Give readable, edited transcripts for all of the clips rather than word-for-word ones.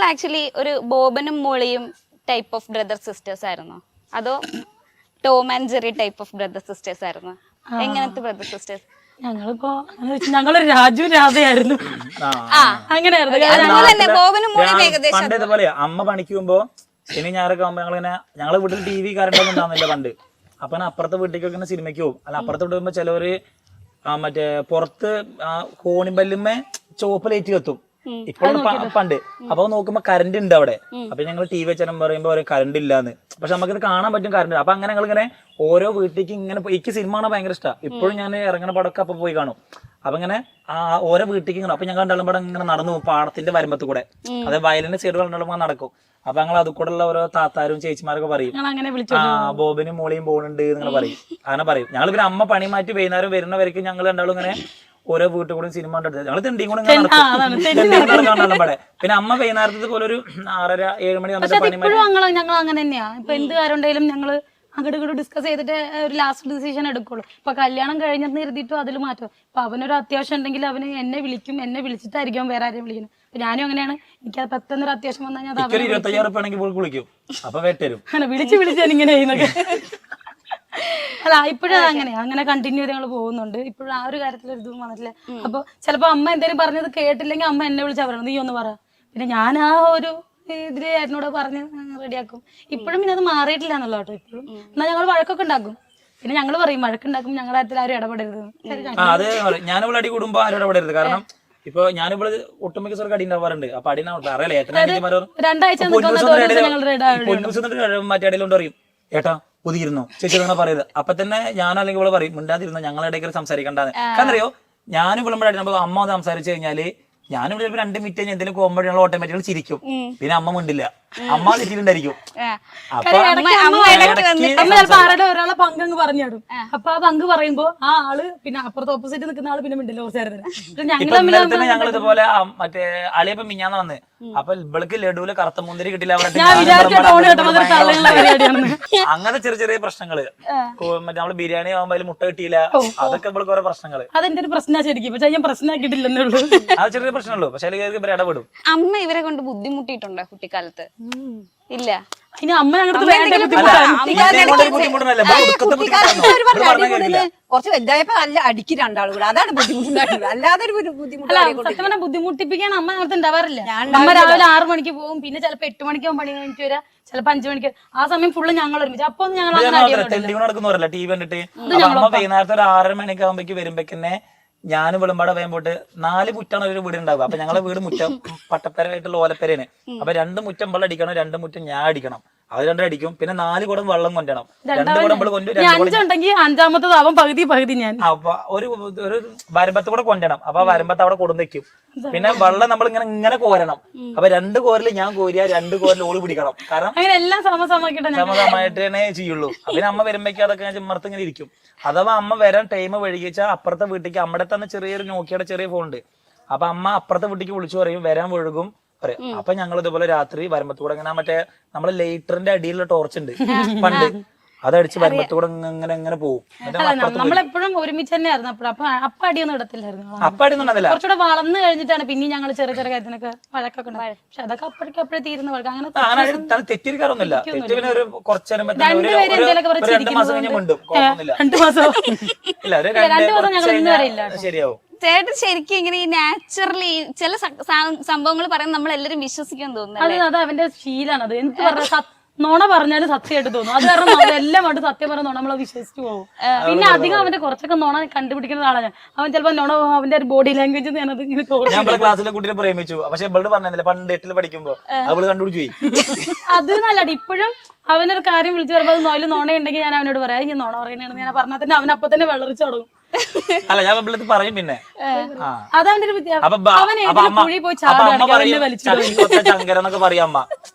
Actually ഒരു ബോബനും മോളിയും type of brother sisters ആയിരുന്നോ, അതോ Tom and Jerry type of brother sisters ആയിരുന്നോ? എങ്ങനത്തെ ബ്രദർ സിസ്റ്റേഴ്സ്? ഞങ്ങളൊരു രാജു രാധയായിരുന്നു. പണ്ട് ഇതുപോലെ അമ്മ പണിക്ക് പോകുമ്പോ ശനി ഞായറൊക്കെ ആകുമ്പോ ഞങ്ങളെ വീട്ടിൽ TV കറണ്ടൊന്നും ഉണ്ടാവുന്നില്ല പണ്ട്. അപ്പൊ അപ്പുറത്തെ വീട്ടിലേക്കൊക്കെ സിനിമയ്ക്ക് പോകും. അല്ല അപ്പുറത്തെ വീട്ടിൽ പോകുമ്പോ ചിലവര് മറ്റേ പുറത്ത് കോണിമ്പല്ലുമ്മേ ചോപ്പ് ലൈറ്റ് കത്തും. ഇപ്പോഴും പണ്ട് അപ്പൊ നോക്കുമ്പോ കറണ്ട് ഉണ്ട് അവിടെ. അപ്പൊ ഞങ്ങൾ TV വെച്ചാലും പറയുമ്പോ കറണ്ട് ഇല്ലാന്ന്. പക്ഷെ നമുക്കിത് കാണാൻ പറ്റും കറണ്ട്. അപ്പൊ അങ്ങനെ ഞങ്ങൾ ഇങ്ങനെ ഓരോ വീട്ടിലേക്ക് ഇങ്ങനെ എനിക്ക് സിനിമ കാണാൻ ഭയങ്കര ഇഷ്ടമാണ്. ഇപ്പോഴും ഞാൻ ഇറങ്ങുന്ന പടമൊക്കെ അപ്പൊ പോയി കാണും. അപ്പൊ ഇങ്ങനെ ഓരോ വീട്ടിലേക്ക് ഇങ്ങനെ അപ്പൊ ഞങ്ങൾ രണ്ടാളും പടം ഇങ്ങനെ നടന്നു പോകും പാടത്തിന്റെ വരുമ്പത്ത് കൂടെ. അതായത് വയലിന്റെ സൈഡ് രണ്ടാളും നടക്കും. അപ്പൊ ഞങ്ങൾ അത് കൂടെ ഉള്ള ഓരോ താത്താരും ചേച്ചിമാരൊക്കെ പറയും ബോബനും മോളിയും പോകുന്നുണ്ട് നിങ്ങൾ പറയും. അങ്ങനെ പറയും. ഞങ്ങൾ പിന്നെ അമ്മ പണി മാറ്റി വൈകുന്നേരം വരുന്നവരേക്കും ഞങ്ങൾ രണ്ടാളും ഇങ്ങനെ ഓരോ വീട്ടിൽ കൂടെ സിനിമ കണ്ടെടുത്ത് ഞങ്ങൾ തെണ്ടിയും കൂടെ കാണാനുള്ള പടം. പിന്നെ അമ്മ വൈകുന്നേരത്തെ പോലെ ഒരു 6:30-7 മണി ഞങ്ങൾ അങ്ങനെ തന്നെയാ. ഇപ്പൊ എന്ത് കാര്യം ഉണ്ടെങ്കിലും ഞങ്ങള് അങ്ങോട്ട് ഡിസ്കസ് ചെയ്തിട്ട് ഒരു ലാസ്റ്റ് ഡിസിഷൻ എടുക്കുള്ളൂ. ഇപ്പൊ കല്യാണം കഴിഞ്ഞെന്ന് എഴുതിയിട്ടും അതിൽ മാറ്റും. ഇപ്പൊ അവനൊരു അത്യാവശ്യം ഉണ്ടെങ്കിൽ അവന് എന്നെ വിളിക്കും, എന്നെ വിളിച്ചിട്ടായിരിക്കും വേറെ ആരെയും വിളിക്കുന്നത്. അപ്പൊ ഞാനും അങ്ങനെയാണ്. എനിക്ക് പെട്ടെന്നൊരു അത്യാവശ്യം വന്നാൽ ഞാൻ 25,000 വിളിക്കും. അപ്പൊ വിളിച്ച് ഞാൻ ഇങ്ങനെ ചെയ്യുന്നൊക്കെ. അല്ല ഇപ്പോഴും അങ്ങനെ കണ്ടിന്യൂ ചെയ്ത് ഞങ്ങൾ പോകുന്നുണ്ട്. ഇപ്പോഴും ആ ഒരു കാര്യത്തിൽ ഒരു ഇതും വന്നിട്ടില്ല. അപ്പൊ ചിലപ്പോ അമ്മ എന്തെങ്കിലും പറഞ്ഞത് കേട്ടില്ലെങ്കിൽ അമ്മ എന്നെ വിളിച്ചാ പറയണം നീ ഒന്ന് പറ. പിന്നെ ഞാൻ ആ ഒരു ഇതില് ഏട്ടനോട് പറഞ്ഞ് റെഡിയാക്കും. ഇപ്പോഴും പിന്നെ അത് മാറിയിട്ടില്ല എന്നുള്ള കേട്ടോ. ഇപ്പോഴും എന്നാൽ ഞങ്ങൾ വഴക്കൊക്കെ ഉണ്ടാക്കും. പിന്നെ ഞങ്ങൾ പറയും വഴക്കുണ്ടാക്കും ഞങ്ങളുടെ കാര്യത്തിൽ ആരും ഇടപെടരുത്. ഞാനിവിടെ അടി കൂടുമ്പോ ആരും ഇടപെടരുത്. കാരണം ഇപ്പൊ ഞാനിവിടെ ഒട്ടുമിക്ക സ്ഥലത്ത് അടി ഉണ്ടാവാറുണ്ട്. അപ്പൊ അടി അറിയാലേ 2 ആഴ്ച മറ്റേ അടിയിലോണ്ട് പറയും ഏട്ടാ പുതിയിരുന്നോ ചേച്ചി അങ്ങനെ പറയത്. അപ്പൊ തന്നെ ഞാനല്ലെങ്കിൽ ഇവിടെ പറയും മിണ്ടാതിരുന്നോ ഞങ്ങളുടെ ഇടയ്ക്ക് സംസാരിക്കണ്ടാന്ന്. കാരണം അറിയോ ഞാനും വിളമ്പഴാടി നമുക്ക് അമ്മ വന്ന് സംസാരിച്ചു കഴിഞ്ഞാല് ഞാനിവിടെ 2 മിനിറ്റ് കഴിഞ്ഞ് എന്തെങ്കിലും പോകുമ്പോൾ ഞങ്ങൾ ഓട്ടോമാറ്റിക്കലി ചിരിക്കും. പിന്നെ അമ്മ മിണ്ടില്ല. അമ്മ തെറ്റിട്ടുണ്ടായിരിക്കും. ഒരാളെ പങ്ക് പറഞ്ഞിടും. അപ്പൊ ആ പങ്ക് പറയുമ്പോ ആ ആള് പിന്നെ അപ്പുറത്ത് ഓപ്പോസിറ്റ് നിൽക്കുന്ന ആള് പിന്നെ മിണ്ടില്ല കുറച്ചു നേരം. ഞങ്ങൾ ഇതുപോലെ മറ്റേ അളിയപ്പം മിഞ്ഞാന്ന് വന്ന് അപ്പൊ ഇവൾക്ക് ലഡുവില് കറുത്ത മുന്തിരി കിട്ടില്ല. അങ്ങനത്തെ ചെറിയ ചെറിയ പ്രശ്നങ്ങള്. മറ്റേ നമ്മള് ബിരിയാണി ആവുമ്പോ അതിൽ മുട്ട കിട്ടിയില്ല. അതൊക്കെ ഇവൾക്ക് ഓരോ പ്രശ്നങ്ങള്. അതെന്റെ ഒരു പ്രശ്നം ശരിക്കും. പക്ഷെ ഞാൻ പ്രശ്നമാക്കിയിട്ടില്ലെന്നുള്ളൂ. അത് ചെറിയ പ്രശ്നമുള്ളൂ. പക്ഷെ ഇവർ ഇടപെടും. അമ്മ ഇവരെ കൊണ്ട് ബുദ്ധിമുട്ടിയിട്ടുണ്ടോ കുട്ടിക്കാലത്ത്? ഇല്ല. ഇനി അമ്മ കുറച്ച് വലുതായപ്പോ നല്ല അടിക്ക് രണ്ടാളും കൂടെ. അതാണ് ബുദ്ധിമുട്ടുണ്ടായിട്ടുള്ളത്. അല്ലാതെ ബുദ്ധിമുട്ടിപ്പിക്കാൻ അമ്മ ഞങ്ങൾക്ക് ഉണ്ടാവാറില്ല. അമ്മ രാവിലെ 6 മണിക്ക് പോകും. പിന്നെ ചിലപ്പോ 8 മണിക്കാവും പണി കഴിഞ്ഞിട്ട് വരാം. ചിലപ്പോ 5 മണിക്ക്. ആ സമയം ഫുള്ള് ഞങ്ങൾ ഒരുമിച്ച്. അപ്പൊ ഞങ്ങൾ നടക്കുന്നവരല്ല TV കണ്ടിട്ട് വൈകുന്നേരത്തെ ഒരു 6:30 മണിയൊക്കെ ആകുമ്പോഴേക്ക് വരുമ്പോഴേക്കന്നെ ഞാൻ വിളമ്പാടെ വേഗം പോയിട്ട് 4 മുറ്റാണ് ഒരു വീട് ഉണ്ടാവുക. അപ്പൊ ഞങ്ങളെ വീട് മുറ്റം പട്ടപ്പരമായിട്ടുള്ള ഓലപ്പരയാണ്. അപ്പൊ 2 മുറ്റം വെള്ളം അടിക്കണം, 2 മുറ്റം ഞാൻ അടിക്കണം. അത് 2 അടിക്കും. പിന്നെ 4 കുടം വെള്ളം കൊണ്ടണം. 2 കുടം കൊണ്ടുണ്ടെങ്കിൽ 5ാമത്തതാവും പകുതി ഞാൻ. അപ്പൊ ഒരു വരമ്പത്ത് കൂടെ കൊണ്ടണം. അപ്പൊ വരമ്പത്ത് അവിടെ കൊടുന്നേക്കും. പിന്നെ വെള്ളം നമ്മൾ ഇങ്ങനെ കോരണം. അപ്പൊ 2 കോരില് ഞാൻ കോരിയ 2 കോരിൽ ഓള് പിടിക്കണം. കാരണം എല്ലാം സമസമായിട്ടേ ചെയ്യുള്ളൂ. പിന്നെ അമ്മ വരുമ്പോഴേക്കും അതൊക്കെ ചിമ്മർത്ത് ഇങ്ങനെ ഇരിക്കും. അഥവാ അമ്മ വരാൻ ടൈം വൈകിച്ചാൽ അപ്പുറത്തെ വീട്ടിലേക്ക് അമ്മയുടെ തന്നെ ചെറിയൊരു നോക്കിയുടെ ചെറിയ ഫോൺ ഉണ്ട്. അപ്പൊ അമ്മ അപ്പുറത്തെ വീട്ടിലേക്ക് വിളിച്ചു പറയും വരാൻ വഴുകും പറയും. അപ്പൊ ഞങ്ങൾ ഇതുപോലെ രാത്രി വരുമ്പത്തൂടെ ഇങ്ങനെ മറ്റേ നമ്മള് ലൈറ്ററിന്റെ അടിയിലുള്ള ടോർച്ച് ഉണ്ട് പണ്ട്, അതടിച്ച് വരുമ്പത്തൂടെ ഇങ്ങനെ പോകും. നമ്മളെപ്പോഴും ഒരുമിച്ച് തന്നെയായിരുന്നു. അപ്പൊ അടിയൊന്നും ഇടത്തില്ലായിരുന്നു. അപ്പൊ അടിയൊന്നും കുറച്ചുകൂടെ വളർന്നു കഴിഞ്ഞിട്ടാണ് പിന്നെ ഞങ്ങൾ ചെറിയ ചെറിയ കാര്യത്തിനൊക്കെ വഴക്കൊക്കെ ഉണ്ടായി. പക്ഷെ അതൊക്കെ അപ്പോഴേക്കപ്പോഴേ തീരുന്ന വഴക്ക്. അങ്ങനെ തെറ്റിരിക്കാറൊന്നുമില്ല. ഒരു കുറച്ചു നേരം 2 മാസം കഴിഞ്ഞ് മിണ്ടും. 2 മാസം ഞങ്ങൾ ഇന്ന് വരെ ഇല്ല. ശരിയാവും. ചേട്ടൻ ശരിക്കും ഇങ്ങനെ ഈ നാച്ചുറലി ചില സംഭവങ്ങൾ പറയുന്നത് നമ്മൾ എല്ലാവരും വിശ്വസിക്കാൻ തോന്നുന്നു. അത് അവന്റെ ശീലാണ്. അത് എന്ത് പറഞ്ഞ നോണ പറഞ്ഞാലും സത്യമായിട്ട് തോന്നും. അത് കാരണം എല്ലാം കൊണ്ട് സത്യം പറഞ്ഞ നോണ നമ്മളെ വിശ്വസിച്ചു പോകും. പിന്നെ അധികം അവന്റെ കുറച്ചൊക്കെ നോണ കണ്ടുപിടിക്കുന്ന ആളാണ് അവൻ. ചിലപ്പോ നോണ അവന്റെ ഒരു ബോഡി ലാംഗ്വേജ് ഞാനത് ഇങ്ങനെ തോന്നി. ക്ലാസ്സിലെ കുട്ടിയെ പ്രേമിച്ചു. പക്ഷെ ഇവളോട് പറഞ്ഞില്ല പണ്ട് 8ൽ പഠിക്കുമ്പോ അവള് കണ്ടുപിടിച്ചു പോയി. അത് നല്ലത്. ഇപ്പോഴും അവനൊരു കാര്യം വിളിച്ചു വരുമ്പോ അതിൽ നോണയുണ്ടെങ്കിൽ ഞാൻ അവനോട് പറയാം ഈ നോണ പറയുന്നതാണ് ഞാൻ പറഞ്ഞാൽ തന്നെ അവൻ അപ്പൊ തന്നെ വെള്ളറിച്ചു തുടങ്ങും. അല്ല ഞാൻ ഇവളത് പറയും. പിന്നെ അതവന്റെ ഒരു കുഴി പോയി ചങ്കരന്നൊക്കെ പറയാം അമ്മ.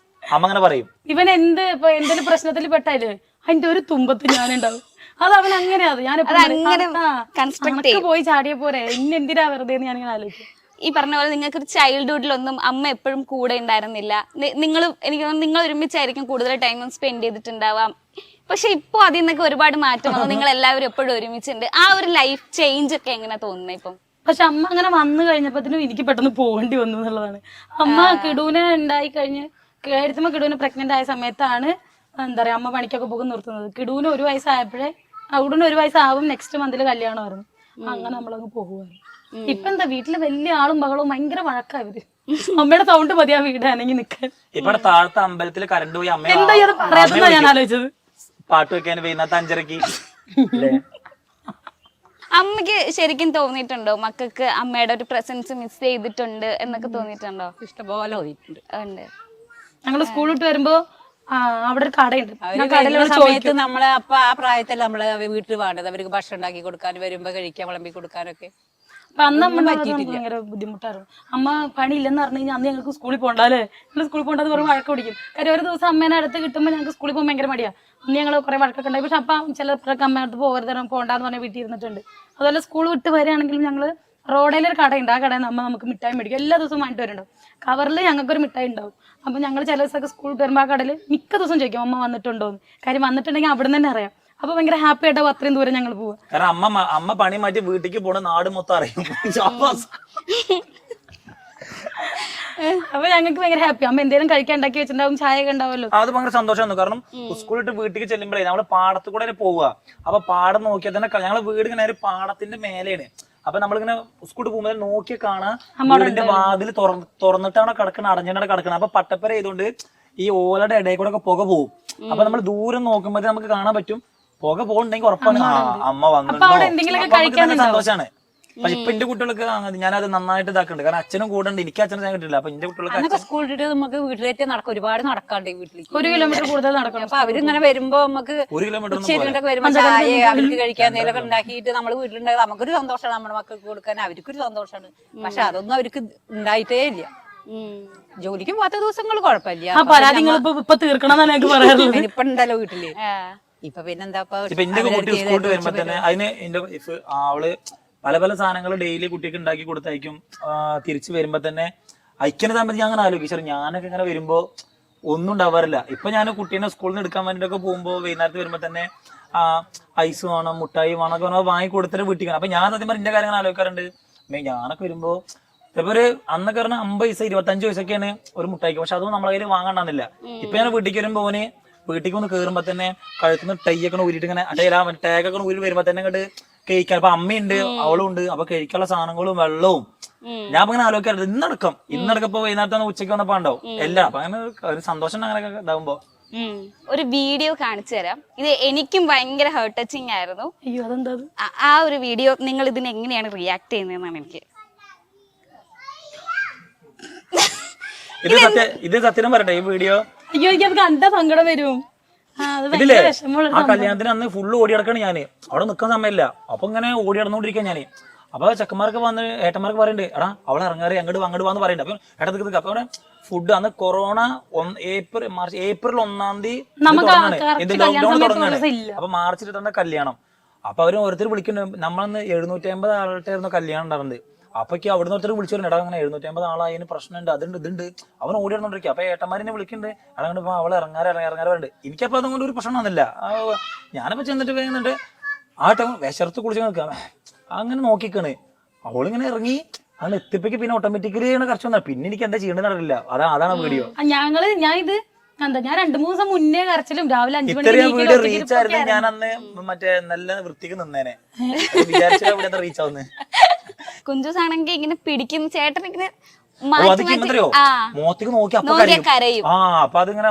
അമ്മ അങ്ങനെ പറയും. ഇവൻ എന്തെങ്കിലും പ്രശ്നത്തിൽ പെട്ടാല് അതിന്റെ ഒരു തുമ്പത്ത് ഞാനുണ്ടാവും. അത് അവൻ അങ്ങനെയാണ്. ഞാൻ പോയി ചാടിയ പോരെ എന്തിനാ വെറുതെ ഞാനിങ്ങനെ ആലോചിക്കും. ഈ പറഞ്ഞ പോലെ നിങ്ങൾക്ക് ഒരു ചൈൽഡ്ഹുഡിലൊന്നും അമ്മ എപ്പോഴും കൂടെ ഉണ്ടായിരുന്നില്ല. നിങ്ങൾ ഒരുമിച്ചായിരിക്കും കൂടുതൽ ടൈം സ്പെൻഡ് ചെയ്തിട്ടുണ്ടാവാം. പക്ഷെ ഇപ്പൊ അതിൽ നിന്നൊക്കെ ഒരുപാട് മാറ്റം വന്നു. നിങ്ങൾ എല്ലാവരും എപ്പോഴും ഒരുമിച്ചുണ്ട്. ആ ഒരു ലൈഫ് ചേഞ്ച് ഒക്കെ എങ്ങനെ തോന്നുന്നത് ഇപ്പം? പക്ഷെ അമ്മ അങ്ങനെ വന്നു കഴിഞ്ഞപ്പോഴത്തേനും എനിക്ക് പെട്ടെന്ന് പോകേണ്ടി വന്നു എന്നുള്ളതാണ്. അമ്മ കിടൂനെ ഉണ്ടായി കഴിഞ്ഞ് കേരളത്തിമ്മ കിടൂന് പ്രഗ്നന്റ് ആയ സമയത്താണ് എന്താ പറയാ അമ്മ പണിക്കൊക്കെ പോകും നിർത്തുന്നത്. കിടൂന് 1 വയസ്സായപ്പോഴേ അവിടുന്ന് 1 വയസ്സാവും നെക്സ്റ്റ് മന്തിൽ കല്യാണമായിരുന്നു. അങ്ങനെ നമ്മളങ്ങ് പോകുമായിരുന്നു. ഇപ്പൊ എന്താ വീട്ടില് വലിയ ആളും ബഹളവും ഭയങ്കര വഴക്കാവര്. അമ്മയുടെ സൗണ്ട് മതി ആ വീട് അനങ്ങി നിക്കാൻ. ഇവിടെ താഴത്തെ അമ്പലത്തിൽ കറണ്ട് പോയി അമ്മ എന്താ ഇത് പറയാത്ത ഞാൻ ആലോചിച്ചത്. പാട്ട് വെക്കാൻ വൈകുന്നേരത്തെ 5:30 അല്ലേ? അമ്മക്ക് ശരിക്കും തോന്നിയിട്ടുണ്ടോ മക്കൾക്ക് അമ്മയുടെ ഒരു പ്രസൻസ് മിസ് ചെയ്തിട്ടുണ്ട് എന്നൊക്കെ തോന്നിയിട്ടുണ്ടോ? ഇഷ്ടംപോലെ തോന്നിയിട്ടുണ്ട്. ഉണ്ട്. ഞങ്ങള് സ്കൂൾ വിട്ട് വരുമ്പോ അവിടെ ഒരു കടയുണ്ട്. വരുന്ന സമയത്ത് നമ്മളെ അപ്പൊ ആ പ്രായത്തിൽ നമ്മളെ വീട്ടിൽ വേണ്ടത് അവർക്ക് ഭക്ഷണം ഉണ്ടാക്കി കൊടുക്കാൻ വരുമ്പോ കഴിക്കാൻ വിളമ്പി കൊടുക്കാനൊക്കെ. അപ്പൊ അന്ന് അമ്മ ഭയങ്കര ബുദ്ധിമുട്ടായിരുന്നു. അമ്മ പണിയില്ലെന്ന് പറഞ്ഞു കഴിഞ്ഞാൽ അന്ന് ഞങ്ങൾക്ക് സ്കൂളിൽ പോകണ്ടല്ലേ, ഞങ്ങൾ സ്കൂളിൽ പോകണ്ടെന്ന് പറഞ്ഞ് വഴക്ക് പിടിക്കും. കാര്യം ഒരു ദിവസം അമ്മേനെ അടുത്ത് കിട്ടുമ്പോൾ ഞങ്ങൾക്ക് സ്കൂളിൽ പോകാൻ ഭയങ്കര മടിയാ. അന്ന് ഞങ്ങൾ കുറെ വഴക്കൊക്കെ ഉണ്ടായി. പക്ഷെ അപ്പം ചിലപ്പോഴൊക്കെ അമ്മ അടുത്ത് പോകണ്ടെന്ന് പറഞ്ഞാൽ വീട്ടിൽ ഇരുന്നിട്ടുണ്ട്. അതുപോലെ സ്കൂൾ വിട്ട് വരികയാണെങ്കിലും ഞങ്ങള് റോഡിലൊരു കടയുണ്ട്. ആ കടയിൽ നിന്ന് അമ്മ നമുക്ക് മിഠായി മേടിക്കും. എല്ലാ ദിവസവും വാങ്ങിട്ട് വരുന്നുണ്ടാവും. കവറിൽ ഞങ്ങൾക്കൊരു മിഠായി ഉണ്ടാവും. അപ്പൊ ഞങ്ങൾ ചില ദിവസമൊക്കെ സ്കൂൾ വിട്ട് വരുമ്പോൾ ആ കടയിൽ മിക്ക ദിവസം ചോദിക്കും അമ്മ വന്നിട്ടുണ്ടോന്ന്. കാര്യം വന്നിട്ടുണ്ടെങ്കിൽ അവിടെ നിന്ന് തന്നെ അറിയാം. അപ്പൊ ഭയങ്കര ഹാപ്പി ആയിട്ടാവും അത്രയും ദൂരം ഞങ്ങൾ പോവാ. കാരണം അമ്മ പണി മാറ്റി വീട്ടിലേക്ക് പോണ നാട് മൊത്തം അറിയും. അപ്പൊ ഞങ്ങൾക്ക് ഭയങ്കര ഹാപ്പി. അമ്മ എന്തെങ്കിലും കഴിക്കാൻ ഉണ്ടാക്കി വെച്ചിട്ടുണ്ടാവും, ചായ ഒക്കെ ഉണ്ടാവുമല്ലോ. അത് ഭയങ്കര സന്തോഷമാണ്. കാരണം സ്കൂളിട്ട് വീട്ടിലേക്ക് ചെല്ലുമ്പോഴേ നമ്മള് പാടത്ത് കൂടെ പോവുക. അപ്പൊ പാടം നോക്കിയാൽ തന്നെ ഞങ്ങളെ വീട് ഇങ്ങനെ ഒരു പാടത്തിന്റെ മേലെയാണ്. അപ്പൊ നമ്മളിങ്ങനെ സ്കൂളിൽ പോകുമ്പോൾ നോക്കി കാണാം വീടിന്റെ വാതിൽ തുറന്നിട്ടാണ് കിടക്കണ, അടഞ്ഞിട്ടാണ് കിടക്കണം. അപ്പൊ പട്ടപ്പര ചെയ്തുകൊണ്ട് ഈ ഓലയുടെ ഇടയിൽ കൂടെ ഒക്കെ പുക പോകും. അപ്പൊ നമ്മൾ ദൂരം നോക്കുമ്പോഴേ നമുക്ക് കാണാൻ പറ്റും പുക പോകുന്നുണ്ടെങ്കിൽ ഉറപ്പാണ് അമ്മ വന്നിട്ടുണ്ടോ. സന്തോഷാണ്. പക്ഷെ ഇപ്പൊ എന്റെ കുട്ടികൾക്ക് ഞാനത് നന്നായിട്ട് ഇതാക്കുന്നുണ്ട്. കാരണം അച്ഛനും കൂടെ ഉണ്ട്, എനിക്ക് അച്ഛനെ കിട്ടില്ല. അപ്പൊ എന്റെ കുട്ടികൾക്ക് സ്കൂളിൽ നമുക്ക് വീട്ടിലേക്ക് നടക്കാം, ഒരുപാട് നടക്കാണ്ട് വീട്ടിലേക്ക് 1 കിലോമീറ്റർ കൂടുതൽ നടക്കണം. അപ്പൊ അവരിങ്ങനെ വരുമ്പോ നമുക്ക് 1 കിലോമീറ്റർ ഉച്ചയിലൊക്കെ വരുമ്പോ ചായ അവർക്ക് കഴിക്കാൻ എന്തെങ്കിലുമൊക്കെ ഉണ്ടാക്കിയിട്ട് നമ്മള് വീട്ടിലുണ്ടായത് നമുക്കൊരു സന്തോഷമാണ്. നമ്മുടെ മക്കൾക്ക് കൊടുക്കാൻ അവർക്കൊരു സന്തോഷമാണ്. പക്ഷെ അതൊന്നും അവർക്ക് ഉണ്ടായിട്ടേ ഇല്ല. ജോലിക്ക് പോകാത്ത ദിവസങ്ങൾ കുഴപ്പമില്ല. പരാതി ഇപ്പൊ തീർക്കണം എന്നൊക്കെ പറയാറുള്ളത്. ഇപ്പൊ ഉണ്ടല്ലോ വീട്ടില്. ഇപ്പൊ പിന്നെന്താ ഇപ്പൊ എന്റെ കുട്ടി സ്കൂളിൽ വരുമ്പോ തന്നെ അതിന് എന്റെ അവള് പല പല സാധനങ്ങൾ ഡെയിലി കുട്ടിക്ക് ഉണ്ടാക്കി കൊടുത്തയക്കും. തിരിച്ചു വരുമ്പോ തന്നെ അയക്കണ സമയത്ത് ഞാൻ അങ്ങനെ ആലോചിച്ചു. ഞാനൊക്കെ ഇങ്ങനെ വരുമ്പോ ഒന്നും ഉണ്ടാവാറില്ല. ഇപ്പൊ ഞാൻ കുട്ടീനെ സ്കൂളിൽ നിന്ന് എടുക്കാൻ വേണ്ടിട്ടൊക്കെ പോകുമ്പോ വൈകുന്നേരത്ത് വരുമ്പോ തന്നെ ഐസ് വേണം, മുട്ടായി വേണം ഒക്കെ വാങ്ങി കൊടുത്തിട്ട് വീട്ടിൽ. അപ്പൊ ഞാൻ സത്യം പറഞ്ഞ എന്റെ കാര്യങ്ങൾ ആലോചിക്കാറുണ്ട്. ഞാനൊക്കെ വരുമ്പോ ഇപ്പൊ ഒരു അന്നൊക്കെ പറഞ്ഞാൽ 50 പൈസ 25 പൈസയൊക്കെയാണ് ഒരു മുട്ടായിക്ക്. പക്ഷെ അതൊന്നും നമ്മളെ കയ്യിൽ വാങ്ങാണ്ടില്ല. ഇപ്പൊ ഞാൻ വീട്ടിലേക്ക് വരുമ്പോ ഓന് വീട്ടിലേക്ക് ഒന്ന് കയറുമ്പോ തന്നെ കഴുത്തുനിന്ന് ടൈയൊക്കെ ഊരിട്ട് ഇങ്ങനെ ടാഗൊക്കെ ഊരി വരുമ്പോ തന്നെ അങ്ങോട്ട് കഴിക്കാൻ. അപ്പൊ അമ്മയുണ്ട്, അവളും ഉണ്ട്. അപ്പൊ കഴിക്കാനുള്ള സാധനങ്ങളും വെള്ളവും ഞാൻ ഇങ്ങനെ ആലോചിക്കാറുണ്ട്. ഇന്നടക്കം ഇപ്പൊ വൈകുന്നേരത്തെ ഉച്ചയ്ക്ക് വന്നപ്പോ ഉണ്ടാവും എല്ലാം. അപ്പൊ അങ്ങനെ ഒരു സന്തോഷം അങ്ങനെ ഇതാവുമ്പോ ഒരു വീഡിയോ കാണിച്ചു തരാം. ഇത് എനിക്കും ഭയങ്കര ഹേർട്ട് ടച്ചിങ് ആയിരുന്നു. അയ്യോ അതെന്താ? ആ ഒരു വീഡിയോ നിങ്ങൾ ഇതിന് എങ്ങനെയാണ് റിയാക്ട് ചെയ്യുന്നതെന്നാണ് എനിക്ക്. ഇത് സത്യം പറയട്ടെ ഈ വീഡിയോ. അയ്യോ എനിക്ക് അത് കണ്ട സങ്കടം വരും. ഇതില്ലേ ആ കല്യാണത്തിന് അന്ന് ഫുള്ള് ഓടി നടക്കാണ് ഞാന്. അവിടെ നിൽക്കാൻ സമയമില്ല. അപ്പൊ ഇങ്ങനെ ഓടി നടന്നുകൊണ്ടിരിക്കാൻ ഞാന്. അപ്പൊ ചെക്കന്മാർക്ക് വന്ന് ഏട്ടന്മാർക്ക് പറയുന്നുണ്ട്, എടാ അവളെ ഇറങ്ങാറ് അങ്ങോട്ട് വാന്ന് പറയുന്നുണ്ട്. അപ്പൊ ഏട്ടത്തിക്ക് അപ്പൊ അവിടെ ഫുഡ് അന്ന് കൊറോണ ഏപ്രിൽ 1 തീയതി ലോക്ക്ഡൌൺ തുടങ്ങാണ്. അപ്പൊ March 22 കല്യാണം. അപ്പൊ അവര് ഓരോരുത്തർ വിളിക്കുന്നുണ്ട്. നമ്മളന്ന് 750 ആളായിട്ടായിരുന്നു കല്യാണം ഉണ്ടായിരുന്നത്. അപ്പൊക്ക് അവിടുന്ന് ഒരുത്തർ വിളിച്ചു പറഞ്ഞു, എടാ അങ്ങനെ 750 ആളായി, അതിന് പ്രശ്നമുണ്ട്, അതുണ്ട് ഇതുണ്ട്. അവൻ ഓടി നടന്നോണ്ടിരിക്കുക. അപ്പൊ ഏട്ടന്മാരെന്നെ വിളിക്കുന്നുണ്ട്, എടാ അങ്ങോട്ട് അവളെ ഇറങ്ങാറുണ്ട്. എനിക്കപ്പോ അതുകൊണ്ട് ഒരു പ്രശ്നം വന്നില്ല. ഞാനപ്പോ ചെന്നിട്ട് വരുന്നുണ്ട് ആ ടൈം വിശർത്ത് കുളിച്ച് നിൽക്കാം. അങ്ങനെ നോക്കിക്കാണ് അവളിങ്ങനെ ഇറങ്ങി അങ്ങനെ എത്തിപ്പിക്ക്. പിന്നെ ഓട്ടോമാറ്റിക്കലി കുറച്ച് വന്നാൽ പിന്നെ എനിക്ക് എന്താ ചെയ്യേണ്ടത് അറിയില്ല. അതാണ് വീഡിയോ. ഞാൻ 2-3 ദിവസം മുന്നേ കരച്ചിലും രാവിലെ 5 ഇത്രയും വീഡിയോ റീച്ച് ആയിരുന്നു. ഞാൻ അന്ന് മറ്റേ നല്ല വൃത്തിക്ക് നിന്നേനെ. വിചാരിച്ചാ ഇവിടെ റീച്ച് ആവുന്നത്. കുഞ്ചൂസ് ആണെങ്കിൽ ഇങ്ങനെ പിടിക്കുന്ന ചേട്ടൻ ഇങ്ങനെ മോത്തേക്ക് നോക്കി അപ്പൊ കരയും. അപ്പൊ അതിങ്ങനെ